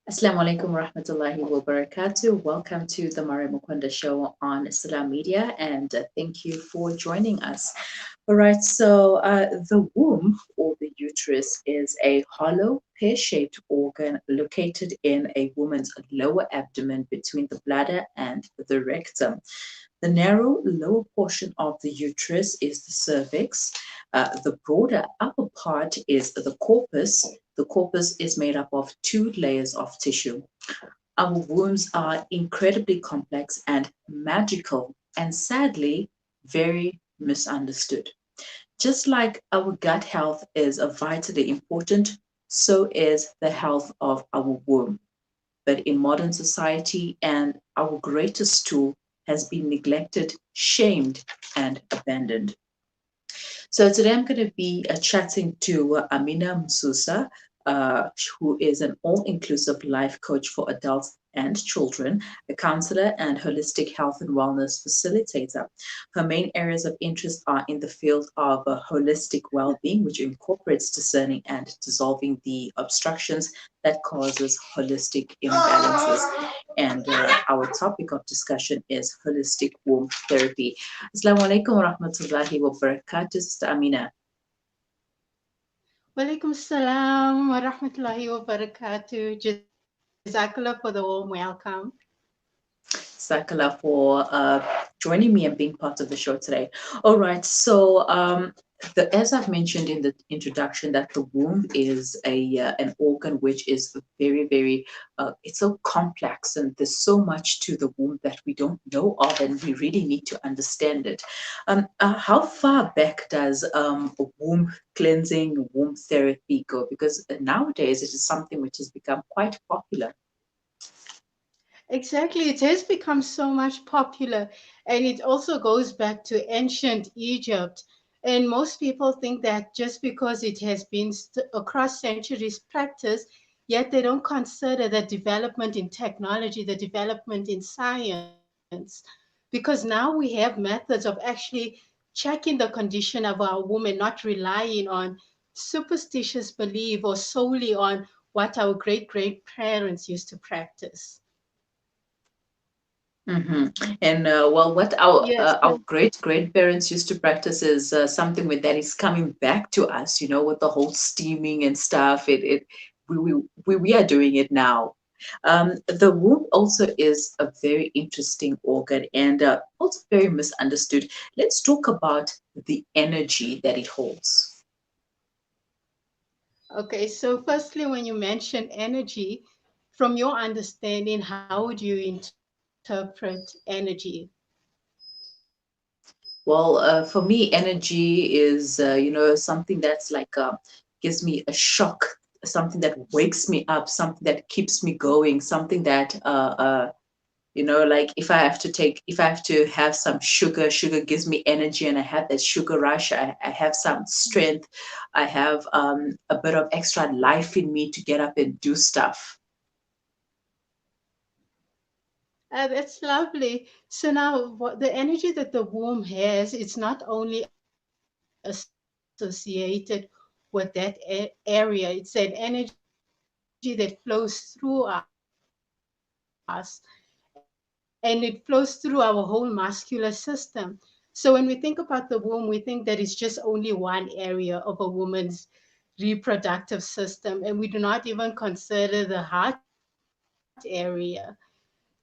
Assalamu alaikum wa rahmatullahi wa barakatuh. Welcome to the Maryam Mkwanda show on Islam Media, and thank you for joining us. All right, so the womb or the uterus is a hollow, pear shaped organ located in a woman's lower abdomen between the bladder and the rectum. The narrow lower portion of the uterus is the cervix. The broader upper part is the corpus. The corpus is made up of two layers of tissue. Our wombs are incredibly complex and magical, and sadly, very misunderstood. Just like our gut health is vitally important, so is the health of our womb. But in modern society, and our greatest tool has been neglected, shamed, and abandoned. So today I'm going to be chatting to Amina Msusa, who is an all-inclusive life coach for adults and children, a counselor and holistic health and wellness facilitator. Her main areas of interest are in the field of holistic well-being, which incorporates discerning and dissolving the obstructions that causes holistic imbalances. And our topic of discussion is holistic womb therapy. Assalamu alaikum wa rahmatullahi wa barakatuh, Sister Amina. Walaikum salam wa rahmatullahi wa barakatuh. Jazakallah for the warm welcome. Sakala for joining me and being part of the show today. All right, so as I've mentioned in the introduction, that the womb is an organ which is very it's so complex, and there's so much to the womb that we don't know of, and we really need to understand it. How far back does womb cleansing, womb therapy go? Because nowadays it is something which has become quite popular. Exactly, it has become so much popular, and it also goes back to ancient Egypt. And most people think that just because it has been across centuries practiced, yet they don't consider the development in technology, the development in science, because now we have methods of actually checking the condition of our woman, not relying on superstitious belief or solely on what our great grandparents used to practice. And well, what Yes, our great grandparents used to practice is something that is coming back to us. With the whole steaming and stuff. It we are doing it now. The womb also is a very interesting organ and also very misunderstood. Let's talk about the energy that it holds. okay, so firstly, when you mention energy, from your understanding, how would you interpret energy? Well, for me, energy is, something that's like gives me a shock, something that wakes me up, something that keeps me going, something that, like if I have to have some sugar, sugar gives me energy, and I have that sugar rush. I have some strength. I have a bit of extra life in me to get up and do stuff. That's lovely. So now, what the energy that the womb has, it's not only associated with that area. It's an energy that flows through us, and it flows through our whole muscular system. So when we think about the womb, we think that it's just only one area of a woman's reproductive system, and we do not even consider the heart area.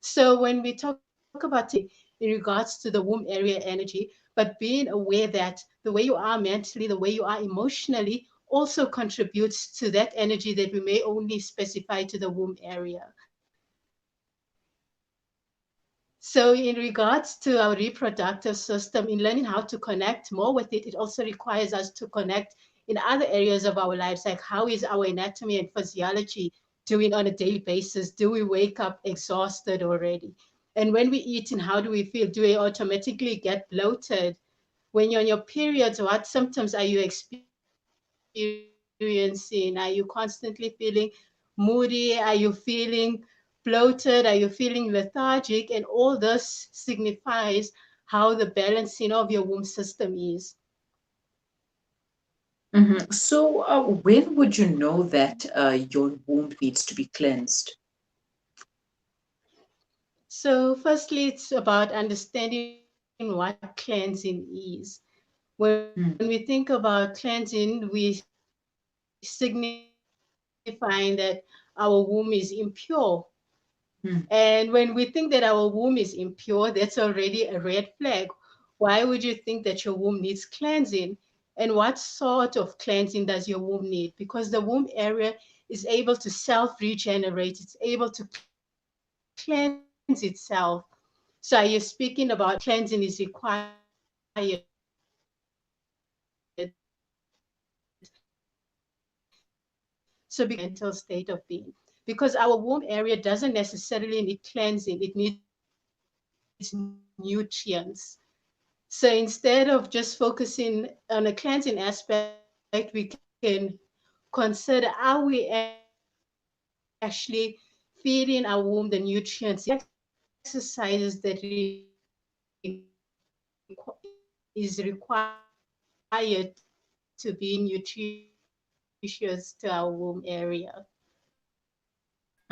So when we talk about energy in regards to the womb area energy, but being aware that the way you are mentally, the way you are emotionally also contributes to that energy that we may only specify to the womb area. So, in regards to our reproductive system, in learning how to connect more with it, it also requires us to connect in other areas of our lives, like how is our anatomy and physiology doing on a daily basis? Do we wake up exhausted already? And when we eat, and how do we feel? Do we automatically get bloated? When you're on your periods, what symptoms are you experiencing? Are you constantly feeling moody? Are you feeling bloated? Are you feeling lethargic? And all this signifies how the balancing of your womb system is. So, when would you know that your womb needs to be cleansed? So, firstly, it's about understanding what cleansing is. When we think Mm, about cleansing, we signifying that our womb is impure. And when we think that mm, our womb is impure, that's already a red flag. Why would you think that your womb needs cleansing? And what sort of cleansing does your womb need? Because the womb area is able to self-regenerate, it's able to cleanse itself. So are you speaking about cleansing is required? So we can say that our womb area doesn't necessarily need cleansing, it needs nurturance. So because our womb area doesn't necessarily need cleansing, it needs nutrients. So instead of just focusing on a cleansing aspect, we can consider are we actually feeding our womb the nutrients? So exercises that is required to be nutritious to our womb area.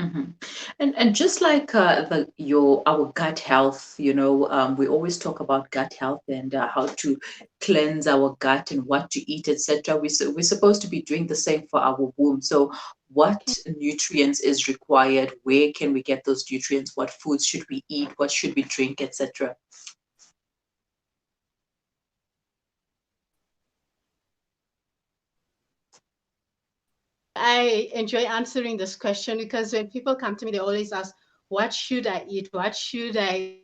mhm. And just like the your our gut health, we always talk about gut health and how to cleanse our gut and what to eat, etc. We're supposed to be doing the same for our womb. So, what nutrients is required? Where can we get those nutrients? What foods should we eat? What should we drink, etc. I enjoy answering this question because when people come to me, they always ask, what should I eat? What should I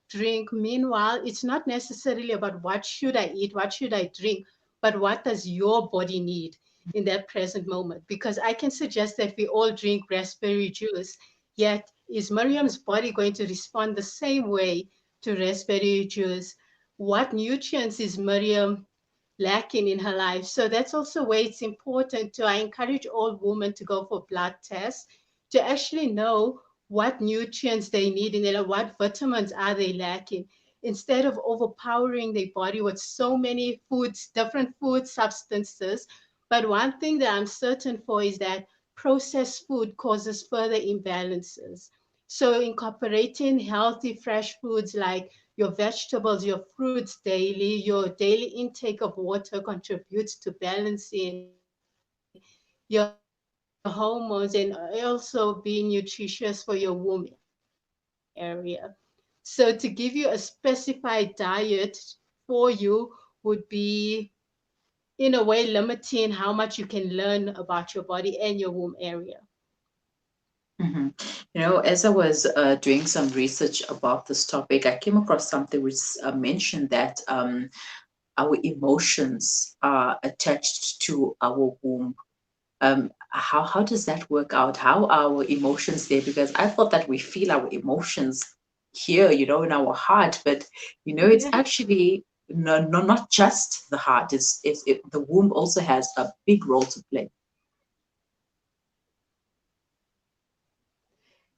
drink? Meanwhile, it's not necessarily about what should I eat, what should I drink, but what does your body need in that present moment? Because I can suggest that we all drink raspberry juice, yet is Miriam's body going to respond the same way to raspberry juice? What nutrients is Miriam lacking in her life? So that's also where it's important to I encourage all women to go for blood tests to actually know what nutrients they need in their life, what vitamins are they lacking, instead of overpowering their body with so many foods, different food substances. But one thing that I'm certain for is that processed food causes further imbalances. So incorporating healthy fresh foods like your vegetables, your fruits daily, your daily intake of water contributes to balancing your hormones and also being nutritious for your womb area. So, to give you a specified diet for you would be, in a way, limiting how much you can learn about your body and your womb area. As I was doing some research about this topic, I came across something which mentioned that our emotions are attached to our womb. How does that work out? How are our emotions there? Because I thought that we feel our emotions here, in our heart, but it's Yeah. actually not just the heart. The womb also has a big role to play.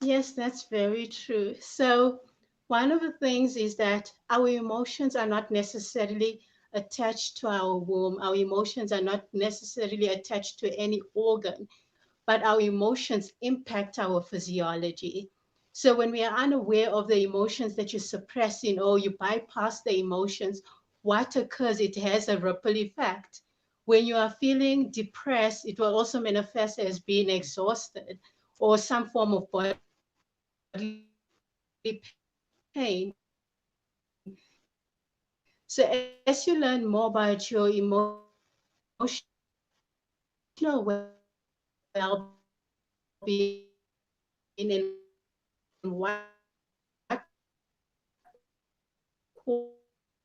Yes, that's very true. So, one of the things is that our emotions are not necessarily attached to our womb. Our emotions are not necessarily attached to any organ, but our emotions impact our physiology. So, when we are unaware of the emotions that you're suppressing or you bypass the emotions, what occurs? It has a ripple effect. When you are feeling depressed, it will also manifest as being exhausted or some form of bodily pain. So, as you learn more about your emotional well being, it will also impact your physiology. So, as you learn more about your emotional well being and what causes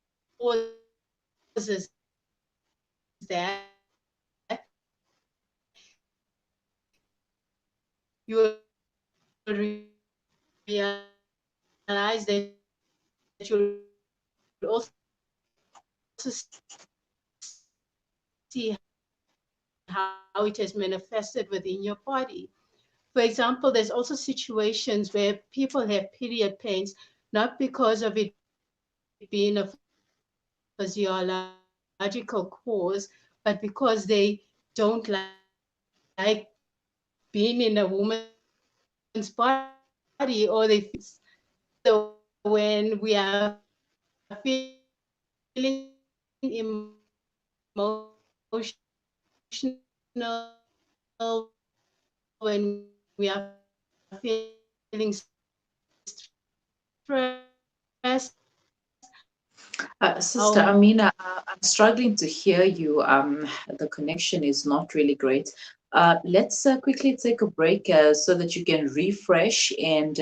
how it has manifested within your body. For example, there's also situations where people have period pains, not because of it being a physiological cause, but because they don't like being in a woman's body or they feel uncomfortable with their body. So when we are feeling emotional, when we are feeling stressed, Sister Amina, I'm struggling to hear you. The connection is not really great. Let's quickly take a break so that you can refresh, and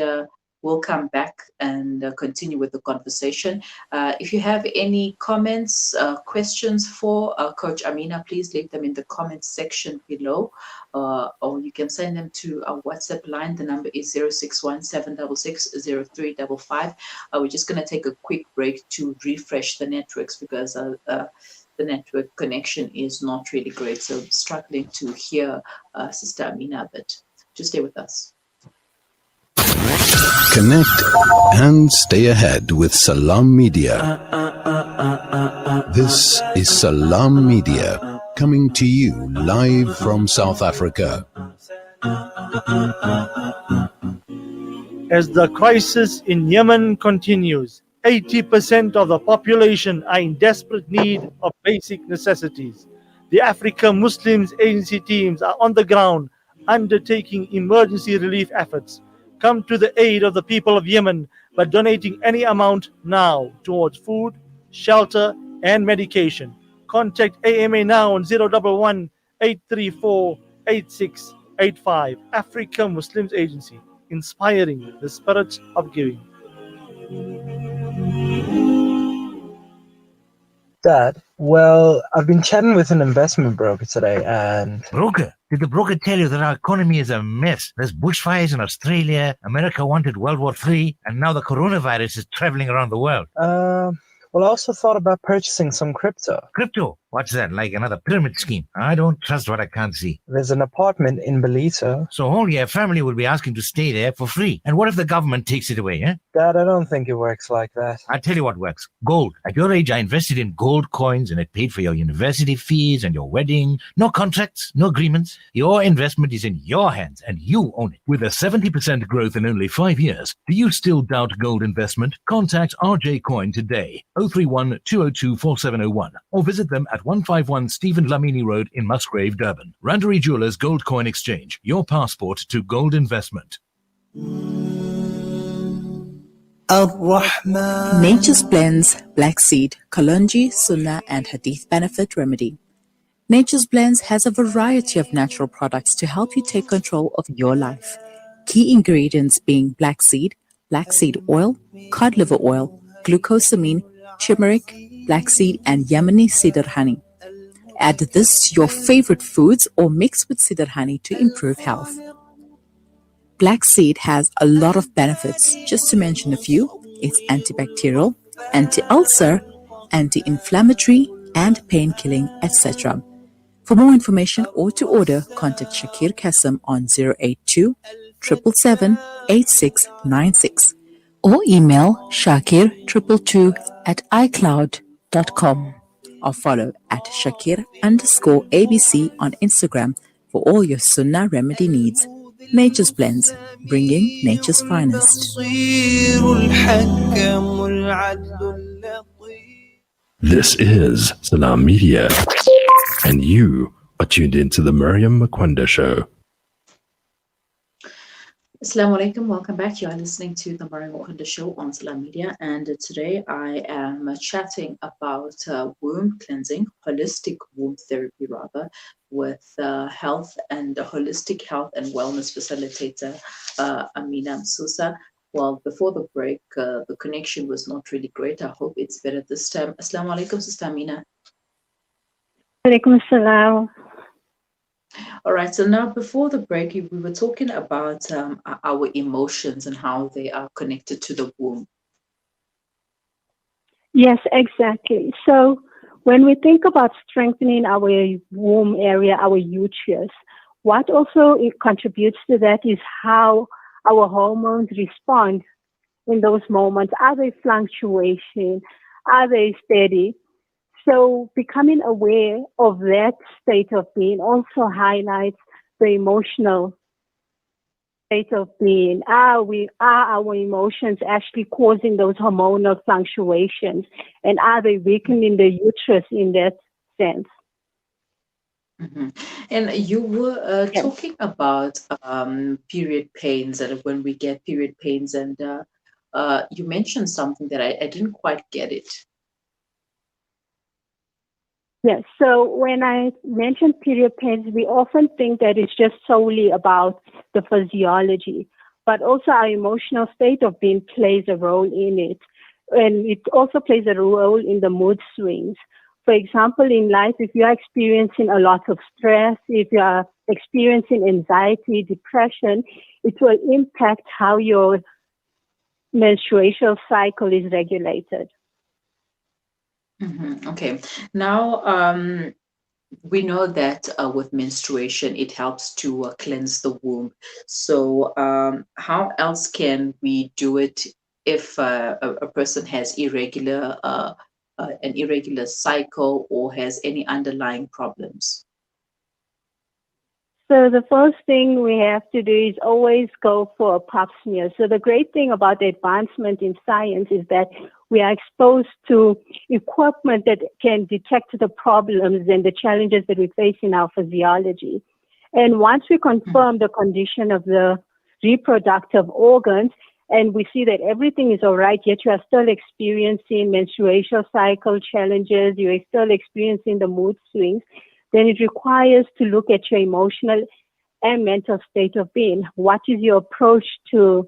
we'll come back and continue with the conversation. If you have any comments, questions for Coach Amina, please leave them in the comments section below, or you can send them to our WhatsApp line. The number is 0617660355. We're just going to take a quick break to refresh the networks because the network connection is not really great. So struggling to hear Sister Amina, but just stay with us. Connect and stay ahead with Salam Media. This is Salam Media coming to you live from South Africa. As the crisis in Yemen continues, 80% of the population are in desperate need of basic necessities. The African Muslims Agency teams are on the ground undertaking emergency relief efforts. Come to the aid of the people of Yemen by donating any amount now towards food, shelter, and medication. Contact AMA now on 011 834 8685. African Muslims Agency, inspiring the spirit of giving. Dad, well, I've been chatting with an investment broker today and... Broker? Did the broker tell you that our economy is a mess? There's bushfires in Australia, America wanted World War III, and now the coronavirus is traveling around the world. Well, I also thought about purchasing some crypto. Crypto? What's that, like another pyramid scheme? I don't trust what I can't see. There's an apartment in Belito. So all your family will be asking to stay there for free. And what if the government takes it away, eh? Dad, I don't think it works like that. I'll tell you what works. Gold. At your age, I invested in gold coins and it paid for your university fees and your wedding. No contracts, no agreements. Your investment is in your hands and you own it. With a 70% growth in only 5 years, do you still doubt gold investment? Contact RJ Coin today, 031 202 4701, or visit them at 151 Stephen Lamini Road in Musgrave, Durban. Randery Jewelers Gold Coin Exchange, your passport to gold investment. Nature's Blends Black Seed, Kalonji, Sunnah and Hadith Benefit Remedy. Nature's Blends has a variety of natural products to help you take control of your life. Key ingredients being black seed oil, cod liver oil, glucosamine, turmeric, black seed and Yemeni cedar honey. Add this to your favorite foods or mix with cedar honey to improve health. Black seed has a lot of benefits. Just to mention a few, it's antibacterial, anti-ulcer, anti-inflammatory, and pain-killing, etc. For more information or to order, contact Shakir Kasim on 082 777 8696 or email shakir222@icloud.com or follow at Shakir_ABC on Instagram for all your Sunnah remedy needs. Nature's Blends, bringing nature's finest. This is Salam Media, and you are tuned into the Maryam Mkwanda Show. Assalamu alaikum, welcome back. You are listening to the Maryam Mkwanda Show on Salam Media, and today I am chatting about womb cleansing, holistic womb therapy rather, with health and holistic health and wellness facilitator Amina Msusa. Well, before the break, the connection was not really great. I hope it's better this time. Assalamu alaikum, Sister Amina. Alaikum assalam. All right, so now before the break, we were talking about our emotions and how they are connected to the womb. Yes, exactly. So when we think about strengthening our womb area, our uterus, what also contributes to that is how our hormones respond in those moments. Are they fluctuating? Are they steady? So becoming aware of that state of being also highlights the emotional state of being? Are our emotions actually causing those hormonal fluctuations? And are they weakening the uterus in that sense? Mhm. And you were Yes. talking about period pains, and when we get period pains, and you mentioned something that I didn't quite get it. Yes. So when I mention period pains, we often think that it's just solely about the physiology, but also our emotional state of being plays a role in it. And it also plays a role in the mood swings. For example, in life, if you are experiencing a lot of stress, if you are experiencing anxiety, depression, it will impact how your menstrual cycle is regulated. Okay. Now, we know that with menstruation, it helps to cleanse the womb. So, how else can we do it if a person has an irregular cycle or has any underlying problems? So the first thing we have to do is always go for a pap smear. So the great thing about the advancement in science is that we are exposed to equipment that can detect the problems and the challenges that we face in our physiology. And once we confirm the condition of the reproductive organs, and we see that everything is all right, yet you are still experiencing menstrual cycle challenges, you are still experiencing the mood swings, then it requires to look at your emotional and mental state of being. What is your approach to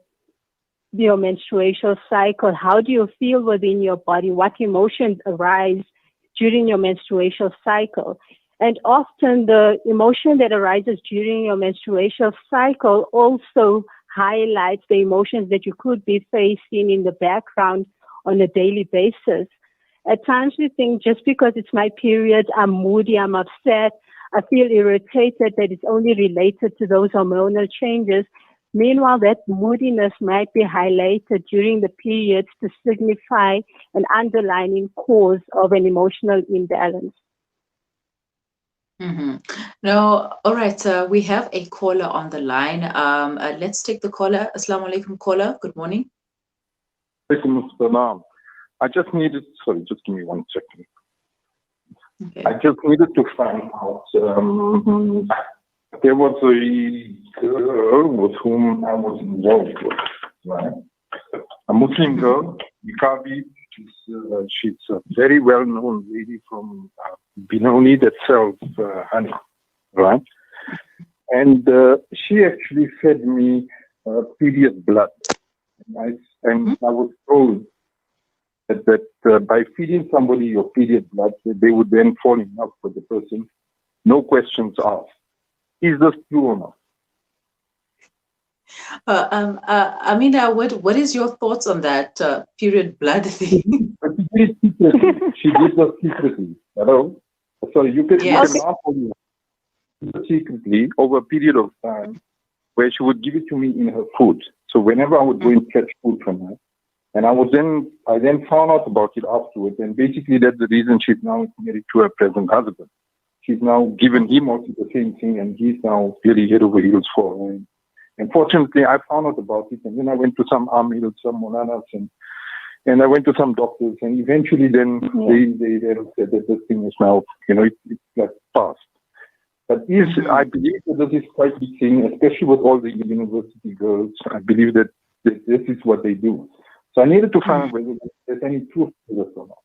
your menstrual cycle? How do you feel within your body? What emotions arise during your menstrual cycle? And often the emotion that arises during your menstrual cycle also highlights the emotions that you could be facing in the background on a daily basis. At times we think just because it's my period, I'm moody, I'm upset, I feel irritated, that it's only related to those hormonal changes. Meanwhile, that moodiness might be highlighted during the periods to signify an underlying cause of an emotional imbalance. Now, all right, we have a caller on the line. Let's take the caller. Assalamu alaikum, caller. Good morning. Alaikum assalam. I just needed, sorry, just give me 1 second. Okay. I just needed to find out. There was a girl with whom I was involved with, right? A Muslim girl, Nikabi. She's a very well-known lady from Benoni that sells honey, right? And she actually fed me period blood. And I was told that by feeding somebody your period blood, they would then fall in love with the person, no questions asked. Is this true or not? Amina, what is your thoughts on that period blood thing? She did this secretly. Hello? Sorry, you can Yes. ask me secretly over a period of time where she would give it to me in her food. So whenever I would go and fetch food from her, and I then found out about it afterwards, and basically that's the reason she's now married to her present husband. She's now given him also the same thing, and he's now really head over heels for her. And fortunately, I found out about it, and then I went to some amils, some molanas, and I went to some doctors, and eventually then they said that this thing is now, it's like past. But I believe that this is quite a big thing, especially with all the university girls. I believe that this is what they do. So I needed to find out whether there's any truth to this or not.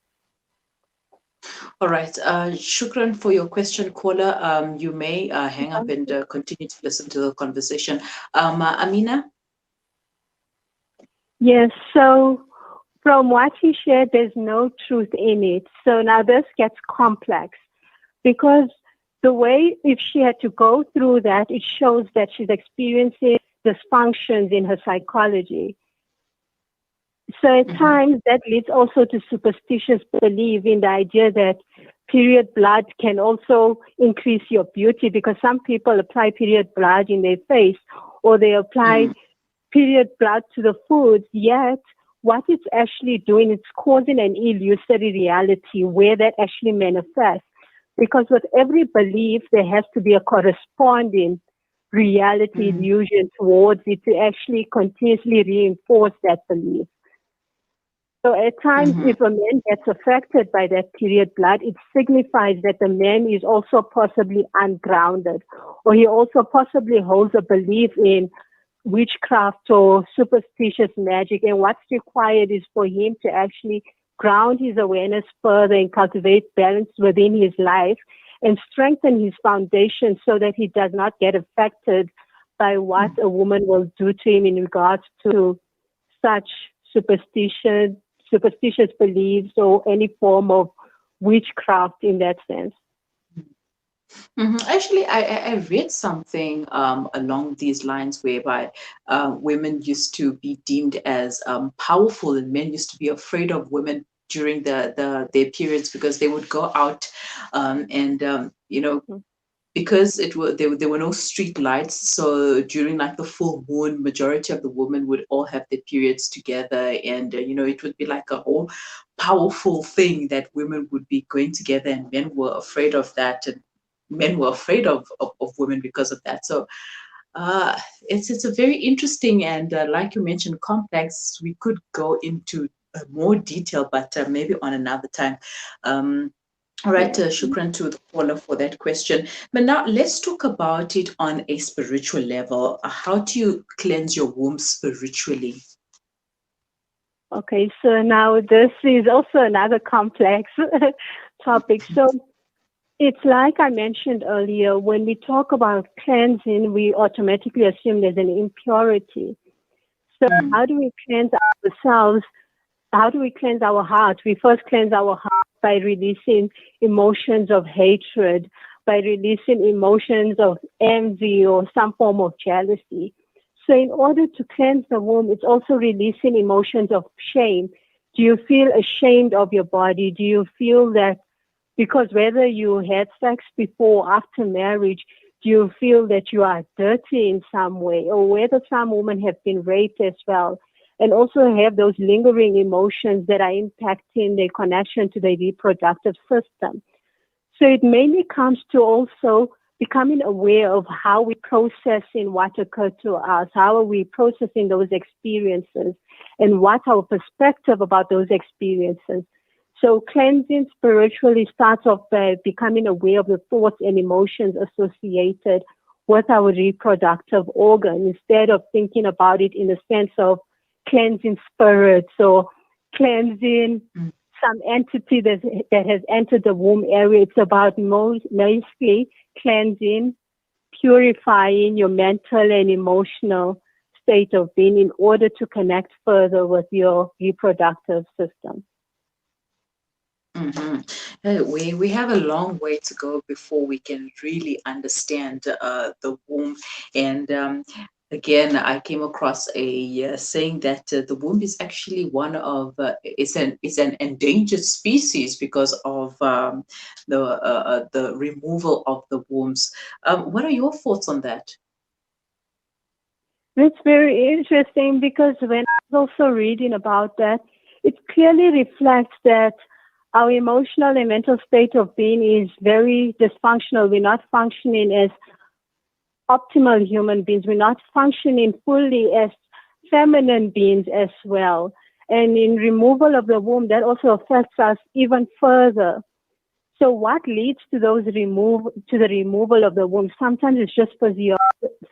All right. Shukran for your question, caller. You may hang up and continue to listen to the conversation. Amina? Yes, so from what he shared, there's no truth in it. So now this gets complex because the way, if she had to go through that, it shows that she's experiencing dysfunctions in her psychology. So at times that leads also to superstitious belief in the idea that period blood can also increase your beauty, because some people apply period blood in their face or they apply period blood to the food, yet what it's actually doing, it's causing an illusory reality where that actually manifests. Because with every belief, there has to be a corresponding reality illusion towards it to actually continuously reinforce that belief. So at times, if a man gets affected by that period blood, it signifies that the man is also possibly ungrounded, or he also possibly holds a belief in witchcraft or superstitious magic. And what's required is for him to actually ground his awareness further and cultivate balance within his life and strengthen his foundation so that he does not get affected by what a woman will do to him in regards to such superstitious beliefs or any form of witchcraft in that sense. Actually, I read something along these lines whereby women used to be deemed as powerful, and men used to be afraid of women during their periods because they would go out and because there were no street lights, so during like the full moon, majority of the women would all have their periods together, and it would be like a whole powerful thing that women would be going together, and men were afraid of that, and men were afraid of women because of that. So it's a very interesting and like you mentioned, complex. We could go into more detail, but maybe on another time. All right, shukran to the caller for that question. But now let's talk about it on a spiritual level. How do you cleanse your womb spiritually? Okay, so now this is also another complex topic. So it's like I mentioned earlier, when we talk about cleansing, we automatically assume there's an impurity. So how do we cleanse ourselves? How do we cleanse our heart? We first cleanse our heart by releasing emotions of hatred, by releasing emotions of envy or some form of jealousy. So in order to cleanse the womb, it's also releasing emotions of shame. Do you feel ashamed of your body? Do you feel that because whether you had sex before or after marriage, do you feel that you are dirty in some way? Or whether some women have been raped as well, and also have those lingering emotions that are impacting their connection to the reproductive system. So it mainly comes to also becoming aware of how we're processing what occurred to us, how are we processing those experiences, and what's our perspective about those experiences. So cleansing spiritually starts off by becoming aware of the thoughts and emotions associated with our reproductive organ, instead of thinking about it in the sense of cleansing spirits or cleansing some entity that has entered the womb area. It's about mostly cleansing, purifying your mental and emotional state of being in order to connect further with your reproductive system. We have a long way to go before we can really understand the womb. And again, I came across a saying that the womb is actually one of it's an endangered species because of the removal of the wombs. What are your thoughts on that? It's very interesting because when I was also reading about that, it clearly reflects that our emotional and mental state of being is very dysfunctional. We're not functioning as optimal human beings. We're not functioning fully as feminine beings as well. And in removal of the womb, that also affects us even further. So what leads to the removal of the womb? Sometimes it's just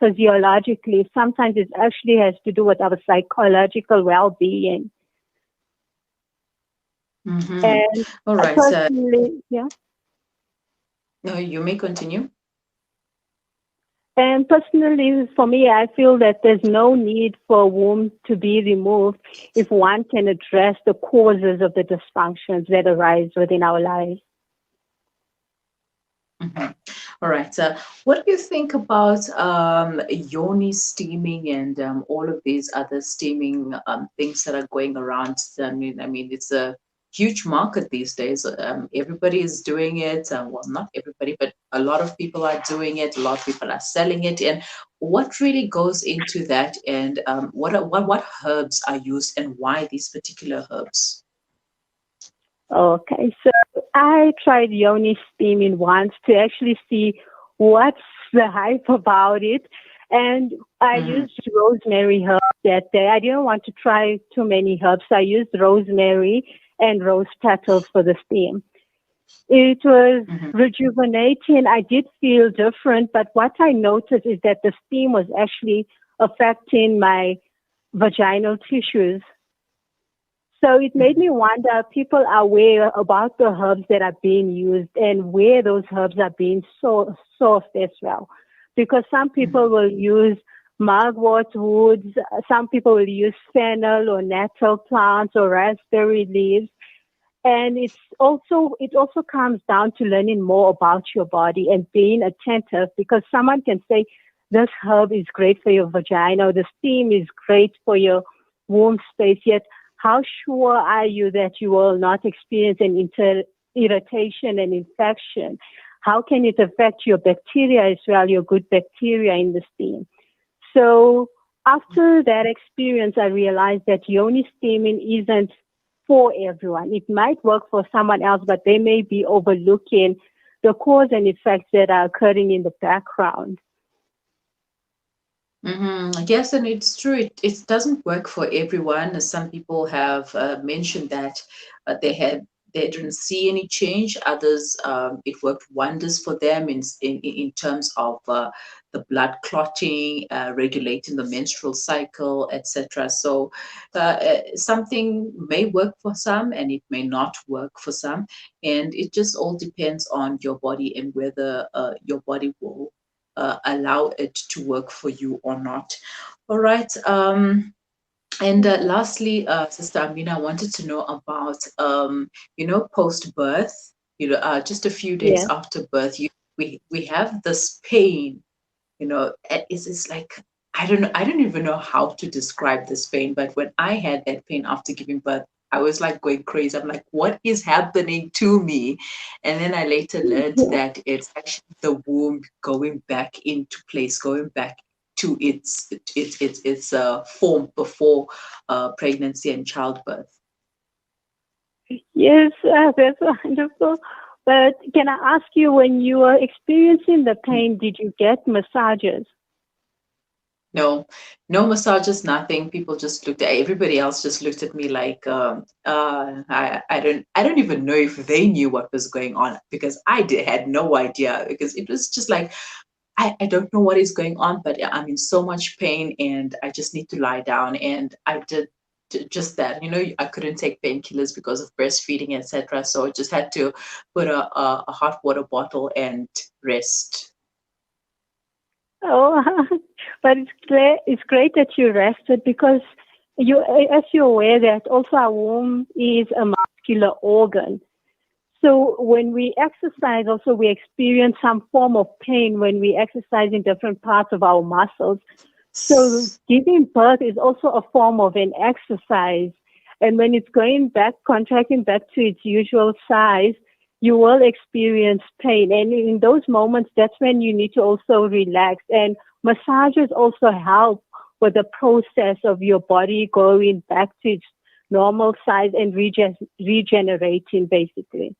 physiologically. Sometimes it actually has to do with our psychological well-being. And all right. Personally, yeah. No, you may continue. And personally, for me, I feel that there's no need for a womb to be removed if one can address the causes of the dysfunctions that arise within our lives. All right. What do you think about yoni steaming and all of these other steaming things that are going around? I mean, it's a huge market these days. Everybody is doing it. Well, not everybody, but a lot of people are doing it. A lot of people are selling it. And what really goes into that? And what herbs are used, and why these particular herbs? Okay, so I tried yoni steaming once to actually see what's the hype about it. And I used rosemary herbs that day. I didn't want to try too many herbs. I used rosemary and rose petals for the steam. It was rejuvenating. I did feel different, but what I noticed is that the steam was actually affecting my vaginal tissues. So it made me wonder, people are aware about the herbs that are being used and where those herbs are being sourced as well. Because some people will use mugwort woods, some people will use fennel or nettle plants or raspberry leaves. And it also comes down to learning more about your body and being attentive, because someone can say this herb is great for your vagina, or the steam is great for your womb space, yet how sure are you that you will not experience an irritation and infection? How can it affect your bacteria as well, your good bacteria in the steam? So after that experience, I realized that yoni steaming isn't for everyone. It might work for someone else, but they may be overlooking the cause and effects that are occurring in the background. Yes, and it's true. It doesn't work for everyone. Some people have mentioned that they didn't see any change. Others, it worked wonders for them in terms of the blood clotting, regulating the menstrual cycle, etc. So something may work for some, and it may not work for some, and it just all depends on your body and whether your body will allow it to work for you or not. All right. And lastly, Sister Amina, I wanted to know about, post-birth. Just a few days Yes. after birth, we have this pain. It's like I don't even know how to describe this pain. But when I had that pain after giving birth, I was like going crazy. I'm like, what is happening to me? And then I later learned that it's actually the womb going back into place, going back to its form before pregnancy and childbirth. Yes, that's wonderful. But can I ask you, when you were experiencing the pain, did you get massages? No, no massages, nothing. People just looked at everybody else just looked at me like I don't even know if they knew what was going on, because had no idea, because it was just like I don't know what is going on, but I'm in so much pain and I just need to lie down. And I did just that. I couldn't take painkillers because of breastfeeding, etc. So I just had to put a hot water bottle and rest. Oh, but it's great that you rested, because as you're aware that also our womb is a muscular organ. So when we exercise, also we experience some form of pain when we exercise in different parts of our muscles. So giving birth is also a form of an exercise. And when it's going back, contracting back to its usual size, you will experience pain. And in those moments, that's when you need to also relax. And massages also help with the process of your body going back to its normal size and regenerating, basically.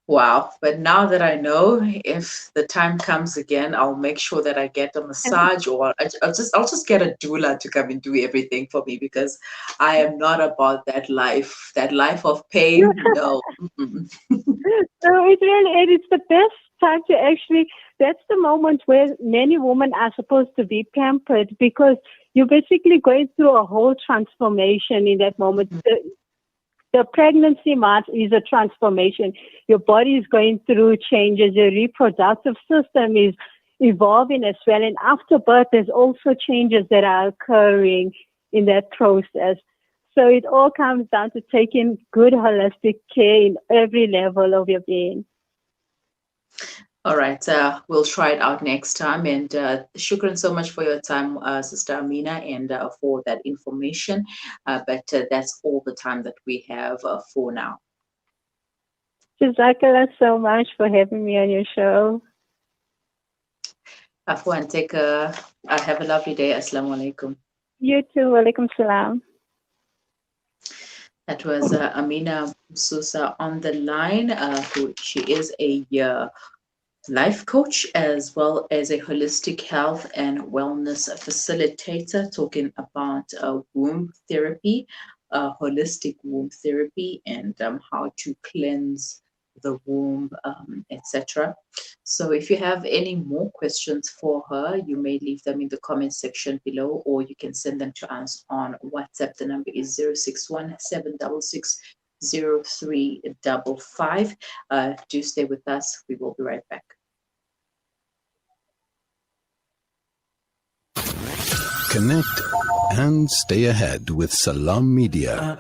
Wow. But now that I know, if the time comes again, I'll make sure that I get a massage, or I'll just get a doula to come and do everything for me, because I am not about that life of pain. No. So it's the best time to actually, that's the moment where many women are supposed to be pampered, because you're basically going through a whole transformation in that moment. The pregnancy month is a transformation. Your body is going through changes. Your reproductive system is evolving as well. And after birth, there's also changes that are occurring in that process. So it all comes down to taking good holistic care in every level of your being. All right, we'll try it out next time. And shukran so much for your time, Sister Amina, and for that information. But that's all the time that we have for now. Jazakallah so much for having me on your show. Afwan, have a lovely day. Assalamu alaikum. You too. Walaikum salam. That was Amina Msusa on the line. She is a life coach as well as a holistic health and wellness facilitator, talking about womb therapy, holistic womb therapy, and how to cleanse the womb, etc. So if you have any more questions for her, you may leave them in the comment section below, or you can send them to us on WhatsApp. The number is 061 766 0355. Do stay with us. We will be right back. Connect and stay ahead with Salam Media.